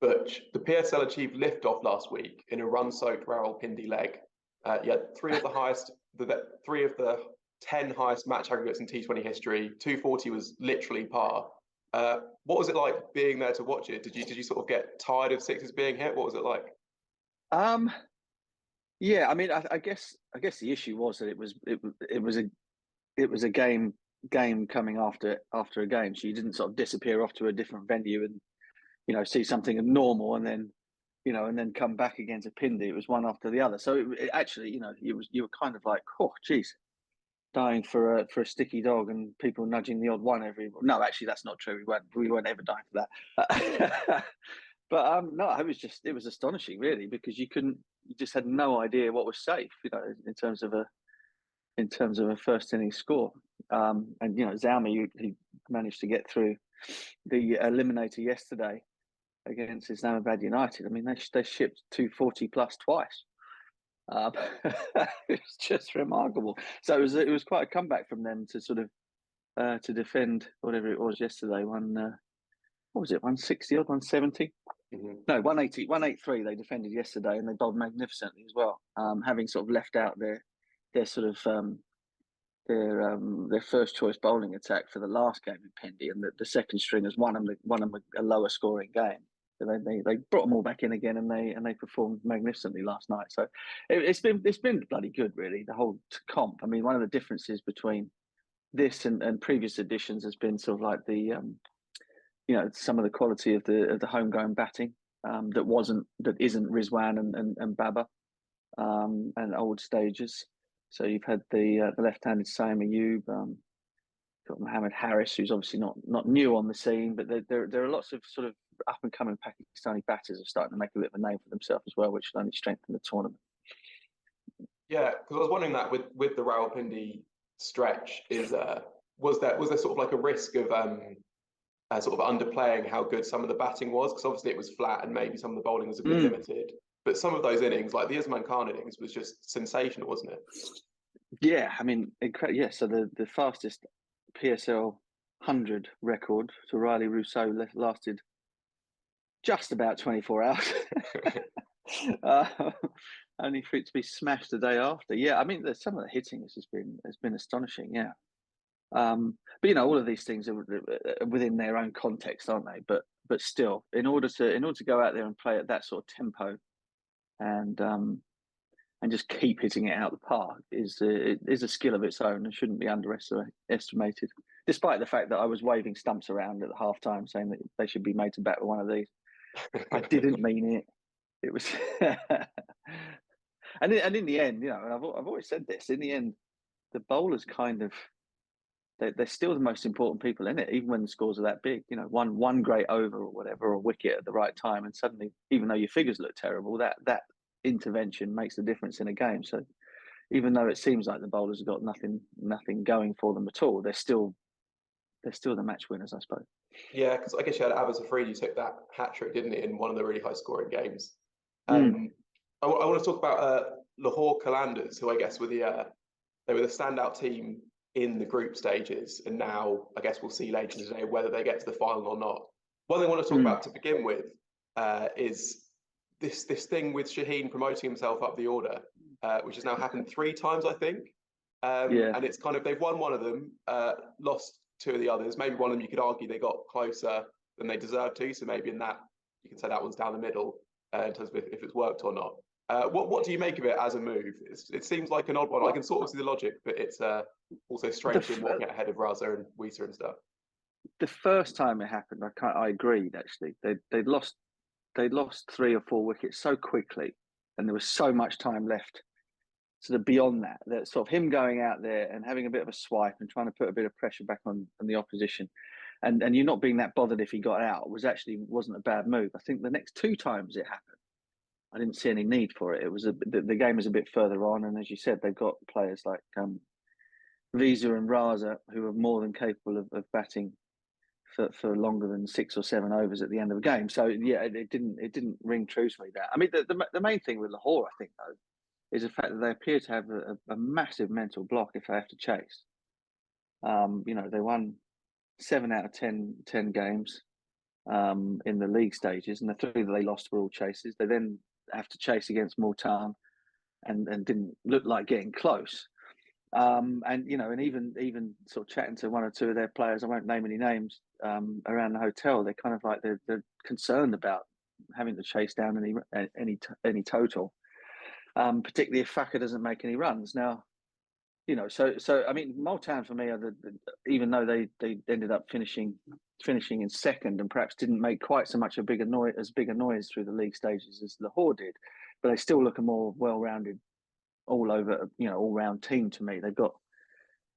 but the PSL achieved liftoff last week in a run-soaked Rawalpindi leg. You had three of the 10 highest match aggregates in T20 history. 240 was literally par. What was it like being there to watch it? Did you sort of get tired of sixes being hit? What was it like? Yeah, I mean, I guess the issue was that it was a game coming after a game, so you didn't sort of disappear off to a different venue and see something normal and then come back again to Pindi. It was one after the other. So it actually, you were kind of like, oh, geez, dying for a sticky dog and people nudging the odd one every. No, actually, that's not true. We weren't ever dying for that. But no, it was astonishing, really, because you just had no idea what was safe, in terms of a first inning score. And Zalmi, he managed to get through the eliminator yesterday against Islamabad United. I mean, they shipped 240 plus twice. It's just remarkable. So it was quite a comeback from them to sort of to defend whatever it was yesterday. What was it? 160 or 170? Mm-hmm. No, 183 they defended yesterday, and they bowled magnificently as well. Having sort of left out their sort of their first choice bowling attack for the last game in Pindi, and the second stringers won them a lower scoring game. So they brought them all back in again, and they performed magnificently last night. So it's been bloody good, really, the whole comp. I mean, one of the differences between this and previous editions has been sort of like the some of the quality of the homegrown batting that isn't Rizwan and Baba and old stages. So you've had the left-handed Saim Ayub, got Mohammed Harris, who's obviously not new on the scene, but there are lots of sort of up-and-coming Pakistani batters are starting to make a bit of a name for themselves as well, which will only strengthen the tournament. Yeah, because I was wondering that with the Rawalpindi stretch, was there sort of like a risk of sort of underplaying how good some of the batting was? Because obviously it was flat and maybe some of the bowling was a bit limited. But some of those innings, like the Usman Khan innings, was just sensational, wasn't it? Yeah, I mean, incredible. Yeah, so the fastest PSL 100 record for Riley Rousseau lasted just about 24 hours. Only for it to be smashed the day after. Yeah, I mean, some of the hitting has been astonishing. Yeah, but all of these things are within their own context, aren't they? But still, in order to go out there and play at that sort of tempo, and just keep hitting it out the park is a skill of its own and shouldn't be underestimated. Despite the fact that I was waving stumps around at the half time saying that they should be made to bat with one of these, I didn't mean it. It was, and in the end, and I've always said this. In the end, the bowlers kind of they're still the most important people in it, even when the scores are that big. One great over or whatever, or wicket at the right time, and suddenly, even though your figures look terrible, that intervention makes a difference in a game. So even though it seems like the bowlers have got nothing going for them at all, they're still the match winners, I suppose. Yeah, because I guess you had Abbas Afridi took that hat trick, didn't it, in one of the really high scoring games. I want to talk about Lahore Qalandars, who I guess were the standout team in the group stages, and now I guess we'll see later today whether they get to the final or not. One thing I want to talk about to begin with is this thing with Shaheen promoting himself up the order, which has now happened 3 times, I think. And it's kind of, they've won one of them, lost 2 of the others. Maybe one of them you could argue they got closer than they deserved to. So maybe in that, you can say that one's down the middle in terms of if it's worked or not. What do you make of it as a move? It seems like an odd one. I can sort of see the logic, but it's also strange in walking ahead of Raza and Wisa and stuff. The first time it happened, I agreed. Actually, they'd lost 3 or 4 wickets so quickly, and there was so much time left. Sort of beyond that sort of him going out there and having a bit of a swipe and trying to put a bit of pressure back on the opposition, and you not being that bothered if he got out wasn't a bad move. I think the next 2 times it happened, I didn't see any need for it. It was the game was a bit further on, and as you said, they've got players like Visa and Raza who are more than capable of batting for longer than 6 or 7 overs at the end of a game. So yeah, it didn't ring true to me. That, I mean, the main thing with Lahore, I think, though, is the fact that they appear to have a massive mental block if they have to chase. They won 7 out of 10 games. in the league stages, and the 3 that they lost were all chases. They then have to chase against Multan, and didn't look like getting close. And and even sort of chatting to 1 or 2 of their players, I won't name any names, around the hotel, they're kind of like they're concerned about having to chase down any total, particularly if Faka doesn't make any runs. Now, so I mean, Multan for me are even though they ended up finishing in second and perhaps didn't make quite so much a big a noise through the league stages as Lahore did, but they still look a more well-rounded, all-round team to me. They've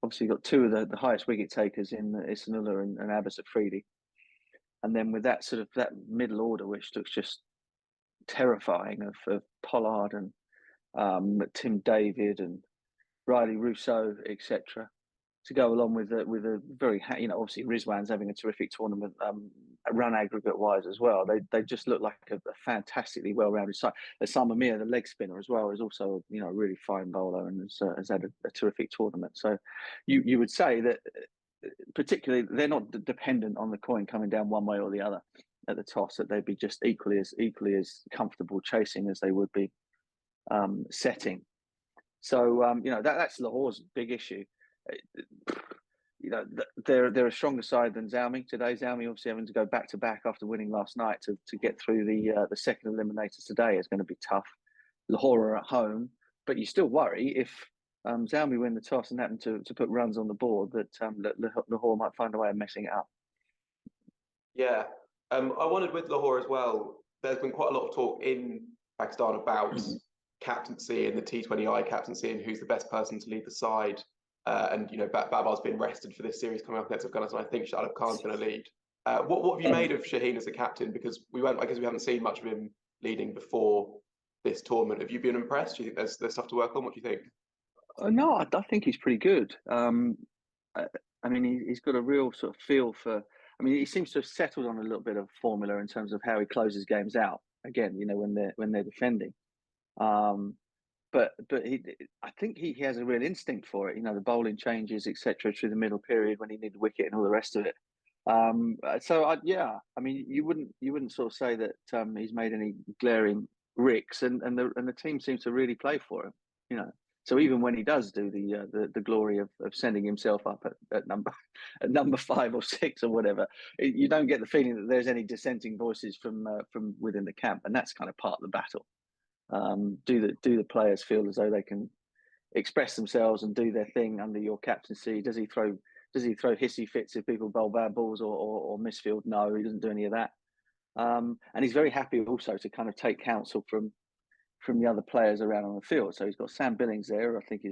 obviously got 2 of the highest wicket takers in Ihsanullah and Abbas Afridi, and then with that sort of that middle order, which looks just terrifying, of Pollard and Tim David and Riley Rousseau, etc., to go along with a very, obviously Rizwan's having a terrific tournament, run aggregate wise as well. They just look like a fantastically well-rounded side. Osama Mir, the leg spinner as well, is also a really fine bowler and has had a terrific tournament. So you would say that particularly they're not dependent on the coin coming down one way or the other at the toss, that they'd be just equally as comfortable chasing as they would be setting. So that's Lahore's big issue. They're a stronger side than Zalmi today. Zalmi obviously having to go back to back after winning last night to get through the second eliminator today is going to be tough. Lahore are at home, but you still worry if Zalmi win the toss and happen to put runs on the board that Lahore might find a way of messing it up. Yeah, I wondered with Lahore as well. There's been quite a lot of talk in Pakistan about captaincy and the T20I captaincy and who's the best person to lead the side. And Babar's been rested for this series coming up against Afghanistan. I think Shahid Khan's going to lead. What have you made of Shaheen as a captain? Because I guess we haven't seen much of him leading before this tournament. Have you been impressed? Do you think there's stuff to work on? What do you think? No, I think he's pretty good. I mean, he's got a real sort of feel for. I mean, he seems to have settled on a little bit of formula in terms of how he closes games out. Again, when they're defending. But I think he has a real instinct for it. The bowling changes, etc., through the middle period when he needed wicket and all the rest of it. I mean, you wouldn't sort of say that he's made any glaring ricks, and the team seems to really play for him. So even when he does do the glory of sending himself up at number 5 or 6 or whatever, you don't get the feeling that there's any dissenting voices from within the camp, and that's kind of part of the battle. Do the players feel as though they can express themselves and do their thing under your captaincy? Does he throw hissy fits if people bowl bad balls or misfield? No, he doesn't do any of that. And he's very happy also to kind of take counsel from the other players around on the field. So he's got Sam Billings there. I think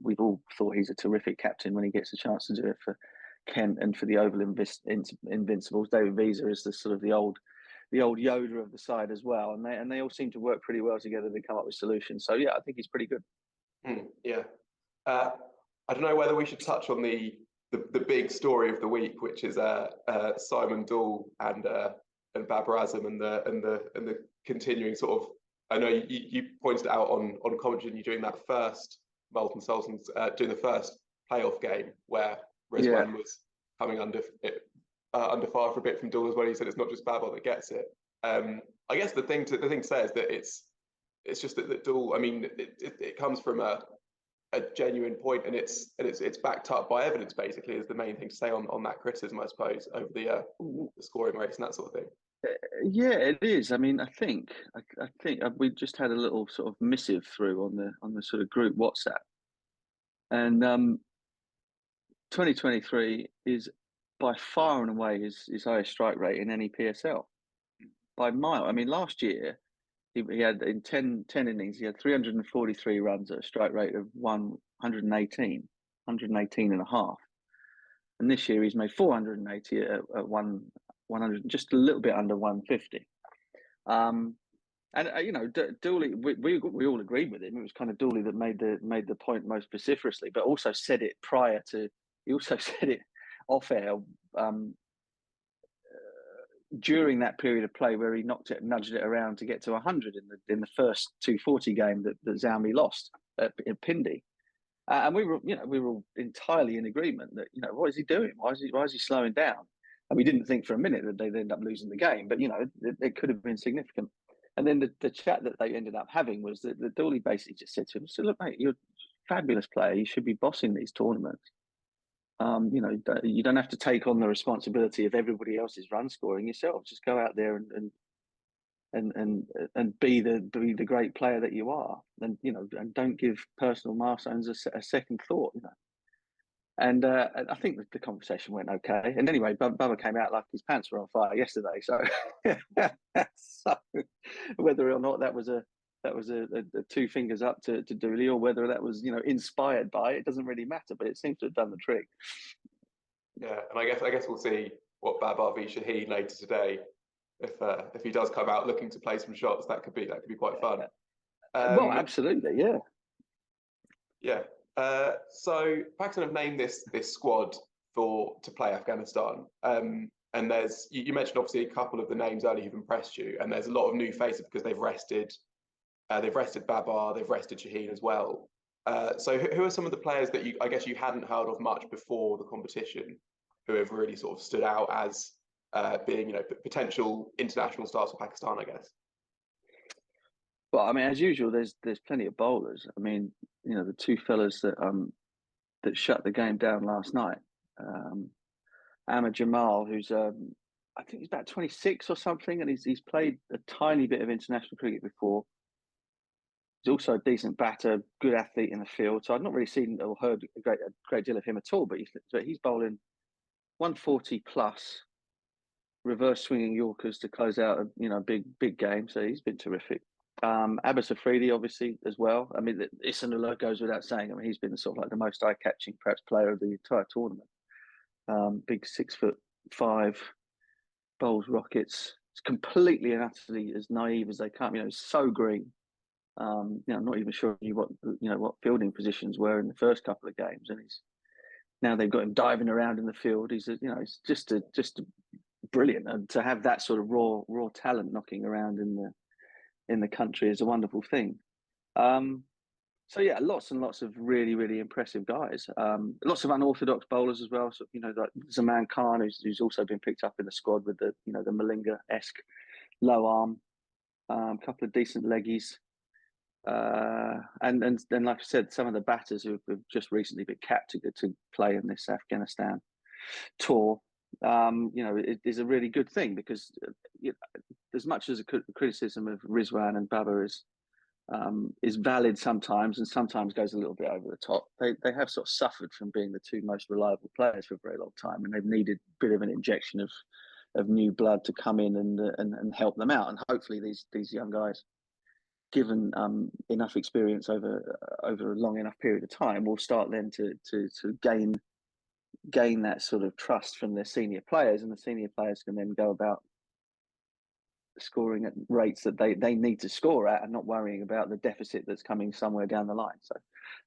we've all thought he's a terrific captain when he gets a chance to do it for Kent and for the Oval Invincibles. David Visa is the sort of the old Yoda of the side as well, and they all seem to work pretty well together to come up with solutions. So yeah, I think he's pretty good. Yeah, I don't know whether we should touch on the big story of the week, which is Simon Doull and Babar Azam and the continuing sort of. I know you pointed out on commentary and you doing that first Molten Sultans doing the first playoff game where Rizwan was coming under fire for a bit from Doull as well. He said it's not just Babar that gets it. I guess the thing to say is that it's just that Doull. I mean, it comes from a genuine point, and it's backed up by evidence. Basically, is the main thing to say on that criticism, I suppose, over the scoring rates and that sort of thing. Yeah, it is. I mean, I think we just had a little sort of missive through on the sort of group WhatsApp, and 2023 is by far and away his highest strike rate in any PSL by mile. I mean, last year he had in 10 innings, he had 343 runs at a strike rate of 118 and a half. And this year he's made 480 at 100, just a little bit under 150. Dooley, we all agreed with him. It was kind of Dooley that made the point most vociferously, but also said it prior to. He also said it off air during that period of play where he nudged it around to get to 100 in the first 240 game that Zalmi lost at Pindi, and we were all entirely in agreement that what is he doing? Why is he slowing down? And we didn't think for a minute that they'd end up losing the game, but it could have been significant. And then the chat that they ended up having was that Dooley basically just said to him, "So look, mate, you're a fabulous player. You should be bossing these tournaments. You don't have to take on the responsibility of everybody else's run scoring yourself. Just go out there and be the great player that you are, and and don't give personal milestones a second thought." And I think the conversation went okay. And anyway, Bubba came out like his pants were on fire yesterday. So, so whether or not that was a two fingers up to Dooley, or whether that was inspired by it, doesn't really matter. But it seems to have done the trick. Yeah, and I guess we'll see what Babar v Shaheen later today. If he does come out looking to play some shots, that could be quite fun. Well, absolutely, yeah. Yeah. So Pakistan have named this squad to play Afghanistan. And there's you mentioned obviously a couple of the names earlier who've impressed you, and there's a lot of new faces because they've rested Babar, they've rested Shaheen as well. So who are some of the players that I guess you hadn't heard of much before the competition, who have really sort of stood out as being potential international stars for Pakistan, I guess? Well, I mean, as usual, there's plenty of bowlers. I mean, the two fellas that shut the game down last night, Ahmed Jamal, who's I think he's about 26 or something, and he's played a tiny bit of international cricket before. He's also a decent batter, good athlete in the field. So I've not really seen or heard a great deal of him at all. But he's bowling 140 plus, reverse swinging Yorkers to close out a big game. So he's been terrific. Abbas Afridi, obviously, as well. I mean, Isanullah goes without saying. I mean, he's been sort of like the most eye-catching, perhaps, player of the entire tournament. Big 6'5", bowls rockets. It's completely and utterly as naive as they come. So green. I'm not even sure what fielding positions were in the first couple of games, and now they've got him diving around in the field. He's just brilliant, and to have that sort of raw talent knocking around in the country is a wonderful thing. So yeah, lots and lots of really, really impressive guys. Lots of unorthodox bowlers as well. So like Zaman Khan, who's also been picked up in the squad with the the Malinga-esque low arm. A couple of decent leggies. And then, like I said, some of the batters who have just recently been capped to play in this Afghanistan tour, it is a really good thing, because as much as a criticism of Rizwan and Baba is valid sometimes, and sometimes goes a little bit over the top, they have sort of suffered from being the two most reliable players for a very long time, and they've needed a bit of an injection of new blood to come in and help them out. And hopefully these young guys, given enough experience over a long enough period of time, will start then to gain that sort of trust from their senior players, and the senior players can then go about scoring at rates that they need to score at, and not worrying about the deficit that's coming somewhere down the line. So,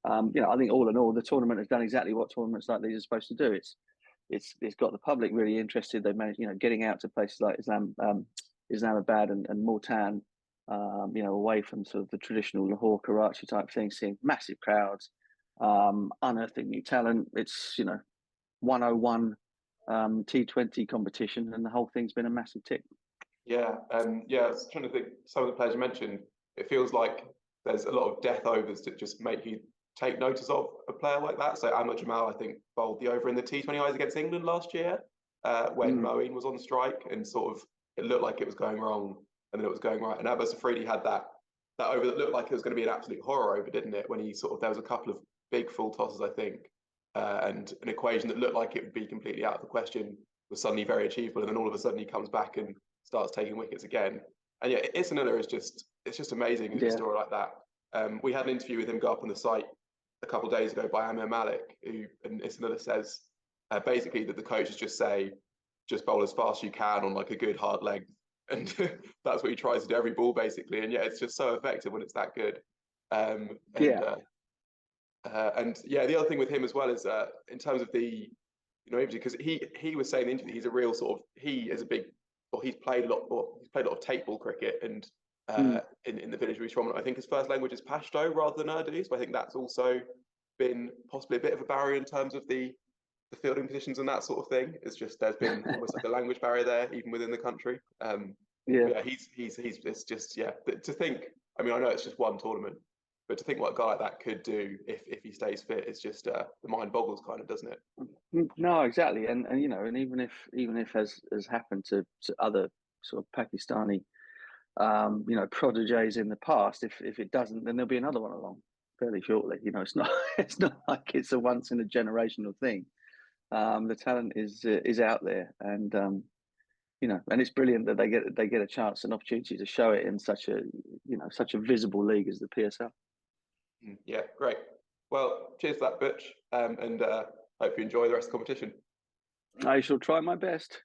I think all in all, the tournament has done exactly what tournaments like these are supposed to do. It's got the public really interested. They've managed, getting out to places like Islamabad and Multan, away from sort of the traditional Lahore, Karachi type thing, seeing massive crowds, unearthing new talent. It's 101 T20 competition, and the whole thing's been a massive tick. Yeah, I was trying to think, some of the players you mentioned, it feels like there's a lot of death overs that just make you take notice of a player like that. So Ahmed Jamal, I think, bowled the over in the T20Is against England last year, when Moeen was on strike, and sort of it looked like it was going wrong, and then it was going right. And Abbas Afridi had that over that looked like it was going to be an absolute horror over, didn't it? When there was a couple of big full tosses, I think, and an equation that looked like it would be completely out of the question was suddenly very achievable, and then all of a sudden he comes back and starts taking wickets again. And yeah, Isanullah is just amazing in a story like that. We had an interview with him go up on the site a couple of days ago by Amir Malik, and Isanullah says basically that the coaches just say, just bowl as fast as you can on like a good hard length, and that's what he tries to do every ball basically. And yeah, it's just so effective when it's that good. And the other thing with him as well is in terms of the because he was saying in the interview, he's a real sort of, he's played a lot of tape ball cricket, and in the village where he's from, I think his first language is Pashto rather than Urdu. So I think that's also been possibly a bit of a barrier in terms of the the fielding positions and that sort of thing. It's just there's been almost like a language barrier there, even within the country. Yeah, he's it's just to think. I mean, I know it's just one tournament, but to think what a guy like that could do if he stays fit is just the mind boggles, kind of, doesn't it? no, exactly, and and even if as happened to other sort of Pakistani prodigies in the past, if it doesn't, then there'll be another one along fairly shortly. It's not it's not like it's a once in a generational thing. The talent is out there, and and it's brilliant that they get a chance, an opportunity to show it in such a visible league as the PSL. Yeah, great. Well, cheers for that, Butch, and hope you enjoy the rest of the competition. I shall try my best.